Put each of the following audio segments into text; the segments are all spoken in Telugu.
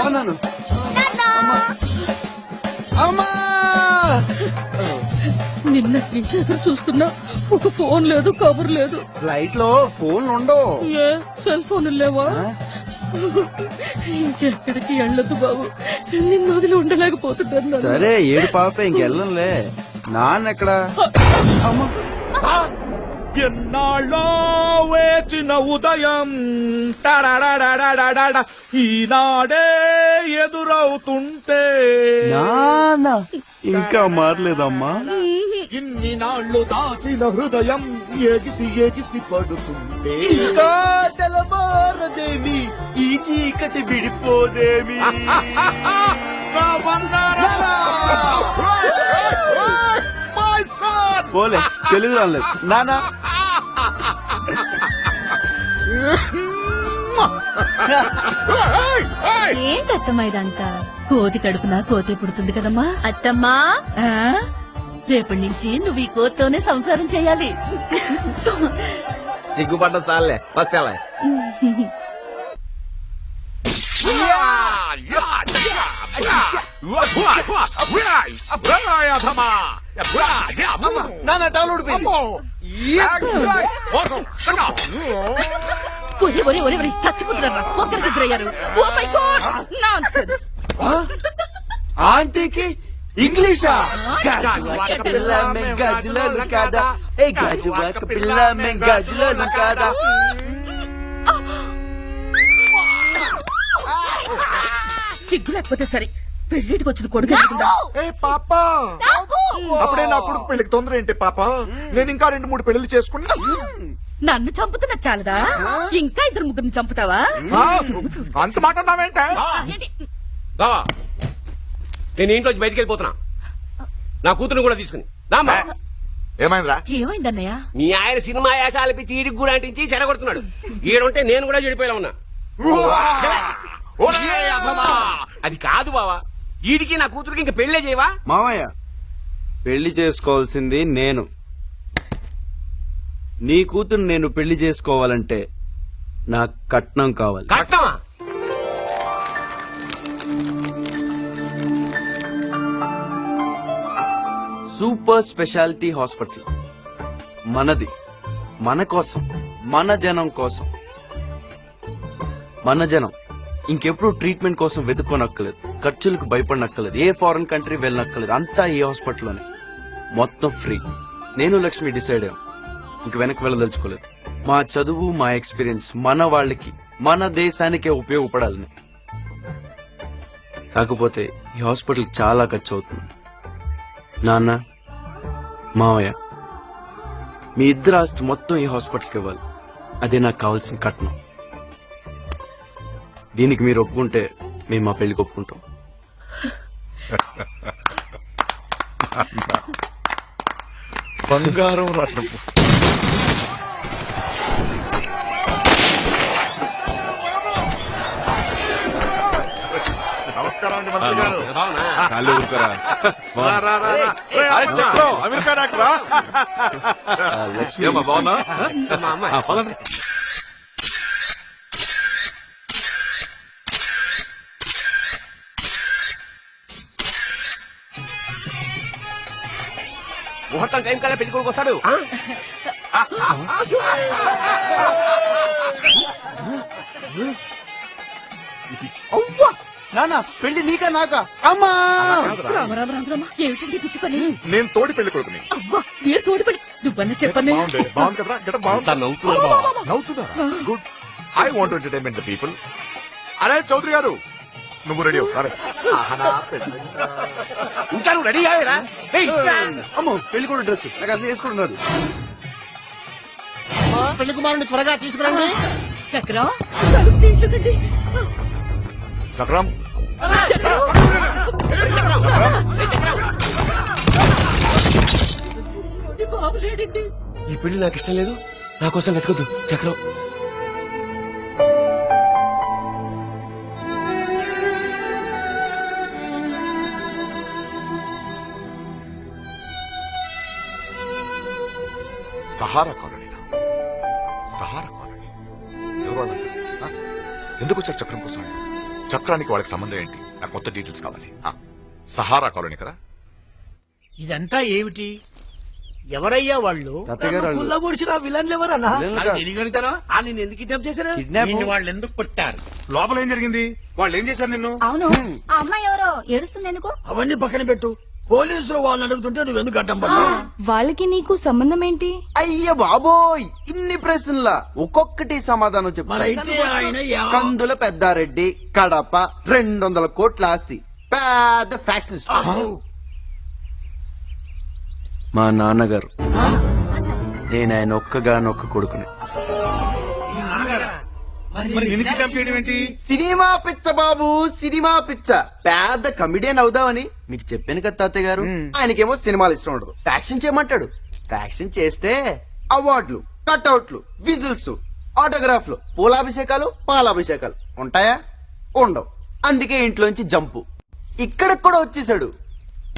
బాగున్నాను. అమ్మా నిన్నటి నుంచి ఎదురు చూస్తున్నా, ఒక ఫోన్ లేదు, కబుర్ లేదు. ఫ్లైట్ లో ఫోన్లు ఉండవు. ఏ సెల్ ఫోన్ లేవా? ఇంకెక్కడికి వెళ్ళదు బాబు, నిన్ను వదిలి ఉండలేకపోతున్నాను. సరే ఏడు పాప ఇంకెళ్ళంలే. నాన్న ఎక్కడా? అమ్మా ఎన్నాళ్ళో వేచిన ఉదయం ఈనాడే ఎదురవుతుంటే నాన్న ఇంకా మారలేదమ్మా. ఇన్ని నాళ్ళు దాచిన హృదయం ఎగిసి ఎగిసి పడుతుంటే ఇంకా తెల్లవారదేమి, ఈ చీకటి విడిపోదేమి. పోలే తెలుగు రాలేదు నానా. ఏంటత్తమ్మా ఇదంతా? కోతి కడుపున కోతే పుడుతుంది కదమ్మా. అత్తమ్మా రేపటి నుంచి నువ్వు ఈ కోతితోనే సంసారం చేయాలి. సిగ్గుపడ్డ సార్లే వచ్చేలా. నాన్న టవల్ ఊడిపోయింది. ఒరే ఒరే ఒరే ఒరే చచ్చిపోతున్నారా? ఒక్కరికి ఎదురయ్యారు. Oh my God nonsense. ఆంటీకి ఇంగ్లీషా? గాజువాక పిల్ల మేం గాజులోను కాదా, ఏ గాజువాక పిల్ల మేం గాజులోను కాదా. సిగ్గు లేకపోతే సరే, పెళ్లిటికి వచ్చింది కొడుకు ఎదుగుతుందా? పాప అప్పుడే నా కొడుకు పెళ్లికి తొందర ఏంటి పాప? నేను ఇంకా 2-3 పెళ్లిళ్ళు చేసుకున్నా. నన్ను చంపుతున్నా చాలదా? ఇంకా 2-3 చంపుతావా? అంత మాట అన్నావేంటే? బావా నేను ఇంట్లోంచి బయటికి వెళ్ళిపోతున్నా, నా కూతురు కూడా తీసుకుని. ఏమైందిరా? ఏమైందన్నయ్య? మీ ఆయన సినిమా యాసాలు పిచ్చి ఈడికి కూడా అంటించి చెడగొడుతున్నాడు. ఈడుంటే నేను కూడా చెడిపోయేలా ఉన్నా. అది కాదు బావా, ఈడికి నా కూతురికి ఇంకా పెళ్లే చేయవా? మామయ్య పెళ్లి చేసుకోవాల్సింది నేను. నీ కూతురు నేను పెళ్లి చేసుకోవాలంటే నాకు కట్నం కావాలి. కట్నమా? సూపర్ స్పెషాలిటీ హాస్పిటల్ మనది, మన కోసం, మన జనం కోసం. మన జనం ఇంకెప్పుడు ట్రీట్మెంట్ కోసం వెతుక్కోనక్కర్లేదు, ఖర్చులకు భయపడనక్కర్లేదు, ఏ ఫారెన్ కంట్రీ వెళ్ళనక్కర్లేదు. అంతా ఈ హాస్పిటల్లోనే, మొత్తం ఫ్రీ. నేను లక్ష్మి డిసైడ్ అయ్యాం, ఇంక వెనక్కి వెళ్ళదలుచుకోలేదు. మా చదువు, మా ఎక్స్పీరియన్స్ మన వాళ్ళకి, మన దేశానికే ఉపయోగపడాలని. కాకపోతే ఈ హాస్పిటల్ చాలా ఖర్చు అవుతుంది. నాన్న, మావయ్య, మీ ఇద్దరు ఆస్తి మొత్తం ఈ హాస్పిటల్కి ఇవ్వాలి. అదే నాకు కావాల్సిన కట్నం. దీనికి మీరు ఒప్పుకుంటే మేము మా పెళ్లికి ఒప్పుకుంటాం. బంగారం రత్నం. నమస్కారం అండి మంత్రి గారు. అమెరికా డాక్టరా? బాగున్నా? ముహూర్తం టైం కల్లా పెళ్లి కొడుకు వస్తాడు. నాన్న పెళ్లి నీకా నాకా? అమ్మా ఏమిటండి పిచ్చి పని? నేను తోడి పెళ్లి కొడుకుని. అవ్వా మీరు తోడి పని. నువ్వన్నా చెప్పండి. బాగుంది కదరా? గెటప్ బాగుంది. నవ్వుతుందా? Good. I want to entertainment the people. అరే చౌదరి గారు, నువ్వు రెడీ అవ్వు. ఇంకా నువ్వు రెడీ అయ్యారా? అమ్మో పెళ్లి కూడా డ్రెస్ నాకు అసలు వేసుకుంటున్నారు. పెళ్లి కుమారుని త్వరగా తీసుకురండి. చక్రం తలుపు తీయకండి. చక్రం బాబు లేడండి. ఈ పెళ్లి నాకు ఇష్టం లేదు, నా కోసం వెతకొద్దు. చక్రం సహారా కాలనీనా? సహారా కాలనీ ఎవరు వాళ్ళంతా? ఎందుకు వచ్చారు చక్రం కోసం? చక్రానికి వాళ్ళకి సంబంధం ఏంటి? నాకు మొత్తం డీటెయిల్స్ కావాలి. సహారా కాలనీ కదా? ఇదంతా ఏమిటి? ఎవరయ్యా వాళ్ళు? తాతయ్య గారు వాళ్ళు. పుల్లబొడిచిన విలన్లు ఎవరన్నా? నేను ఎందుకు కిడ్నాప్ చేశారా? కిడ్నాప్ నిన్ను వాళ్ళు ఎందుకు కొట్టారు? లోపల ఏం జరిగింది? వాళ్ళు ఏం చేశారు నిన్ను? అవును ఆ అమ్మాయి ఎవరో ఏడుస్తుంది ఎందుకు? అవన్నీ పక్కన పెట్టు. పోలీసులు వాళ్ళని అడుగుతుంటే నువ్వు ఎందుకు అడ్డం పడ్డా? వాళ్ళకి నీకు సంబంధం ఏంటి? అయ్య బాబోయ్, ఇన్ని ప్రశ్నలా ఒక్కొక్కటి సమాధానం మరైతే చెప్పారు. ఆయన కందుల పెద్దారెడ్డి, కడప, 200 కోట్ల ఆస్తి, పెద్ద ఫ్యాక్షనిస్ట్. మా నాన్నగారు. నేను ఆయన ఒక్కగానొక్క కొడుకుని. సినిమా పిచ్చ బాబు, సినిమా పిచ్చ. పెద్ద కమిడియన్ అవుదామని మీకు చెప్పాను కదా తాతయ్య గారు. ఆయనకేమో సినిమాలు ఇష్టం ఉండదు, ఫ్యాక్షన్ చేయమంటాడు. ఫ్యాక్షన్ చేస్తే అవార్డులు, కట్అవుట్లు, విజిల్స్, ఆటోగ్రాఫ్లు, పూలాభిషేకాలు, పాలాభిషేకాలు ఉంటాయా? ఉండవు. అందుకే ఇంట్లోంచి జంపు. ఇక్కడికి కూడా వచ్చేసాడు.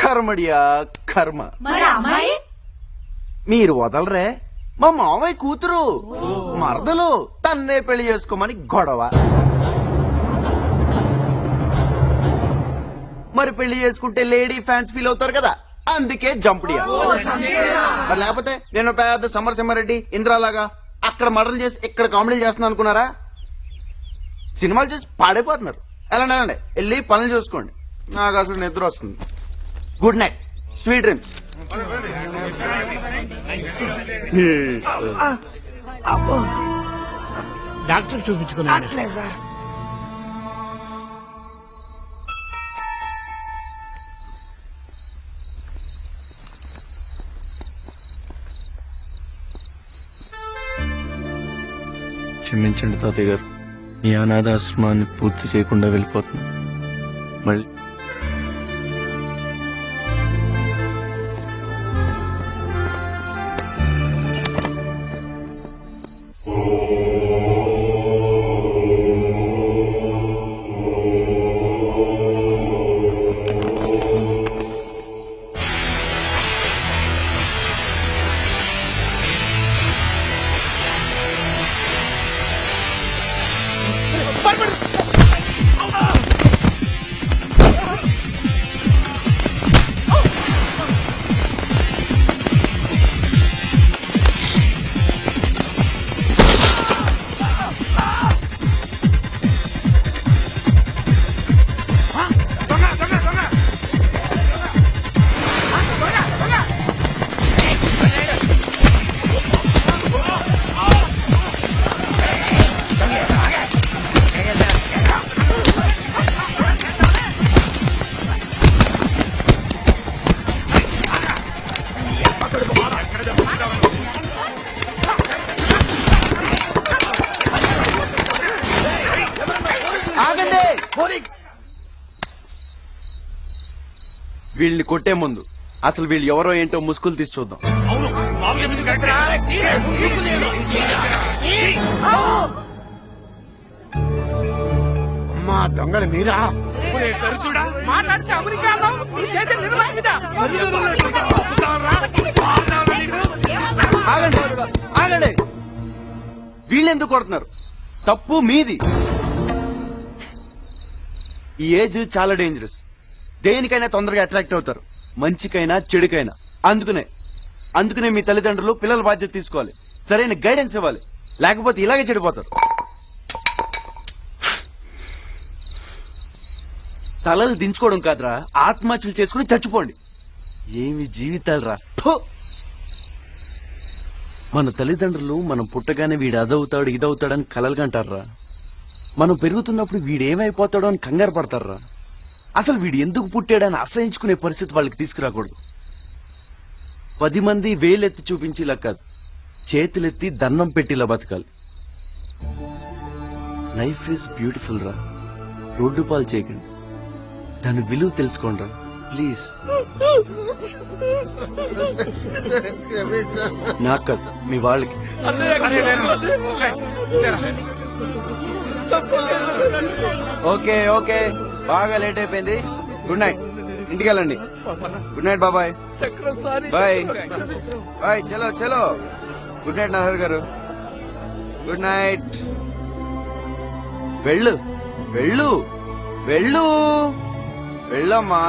కర్మడియా కర్మ. మరి ఆ అమ్మాయి మీరు వదలరే? మా మావయ్య కూతురు, మరదలు, తన్నే పెళ్లి చేసుకోమని గొడవ. మరి పెళ్లి చేసుకుంటే లేడీ ఫ్యాన్స్ ఫీల్ అవుతారు కదా, అందుకే జంపుడియా. మరి లేకపోతే నేను పెద్ద సమరసింహారెడ్డి, ఇంద్రాలాగా అక్కడ మర్డర్లు చేసి ఇక్కడ కామెడీ చేస్తున్నాను అనుకున్నారా? సినిమాలు చేసి పాడైపోతున్నారు. వెళ్ళండి వెళ్ళి పనులు చూసుకోండి. నాకు అసలు నిద్ర వస్తుంది. Good night, sweet dreams. Doctor చూపించుకున్నాను. క్షమించండి తాతయ్య గారు, మీ అనాథాశ్రమాన్ని పూర్తి చేయకుండా వెళ్ళిపోతున్నా. మళ్ళీ వీళ్ళని కొట్టే ముందు అసలు వీళ్ళు ఎవరో ఏంటో ముసుగులు తీసి చూద్దాం. అమ్మా దొంగలు మీరా? మాట్లాడితే అమెరికాలో నువ్వు చేసే నిర్ణయం మీద ఆగండి ఆగండి, వీళ్ళెందుకు కొడుతున్నారు? తప్పు మీది. ఈ ఏజ్ చాలా డేంజరస్. దేనికైనా తొందరగా అట్రాక్ట్ అవుతారు, మంచికైనా చెడుకైనా. అందుకనే మీ తల్లిదండ్రులు పిల్లల బాధ్యత తీసుకోవాలి, సరైన గైడెన్స్ ఇవ్వాలి, లేకపోతే ఇలాగే చెడిపోతారు. తలలు దించుకోవడం కాదురా, ఆత్మహత్యలు చేసుకుని చచ్చిపోండి. ఏమి జీవితాలురా. థు. మన తల్లిదండ్రులు మనం పుట్టగానే వీడు అదవుతాడు ఇదవుతాడని కలలు కంటారా. మనం పెరుగుతున్నప్పుడు వీడేమైపోతాడో అని కంగారు పడతారా. అసలు వీడు ఎందుకు పుట్టాడని అసహించుకునే పరిస్థితి వాళ్ళకి తీసుకురాకూడదు. 10 మంది వేలెత్తి చూపించి ఇలా కాదు, చేతులెత్తి దండం పెట్టిలా బతకాలి. లైఫ్ ఈజ్ బ్యూటిఫుల్ రా, రోడ్డు పాలు చేయకండి, దాని విలువ తెలుసుకోండి రా ప్లీజ్. నాకు కాదు, మీ వాళ్ళకి. ఓకే ఓకే, బాగా లేట్ అయిపోయింది. గుడ్ నైట్, ఇంటికి వెళ్ళండి. గుడ్ నైట్ బాబాయ్. బాయ్ బాయ్, చలో చలో. గుడ్ నైట్ నరహర్ గారు. Good night. వెళ్ళు వెళ్ళు. వెళ్ళు వెళ్ళమ్మా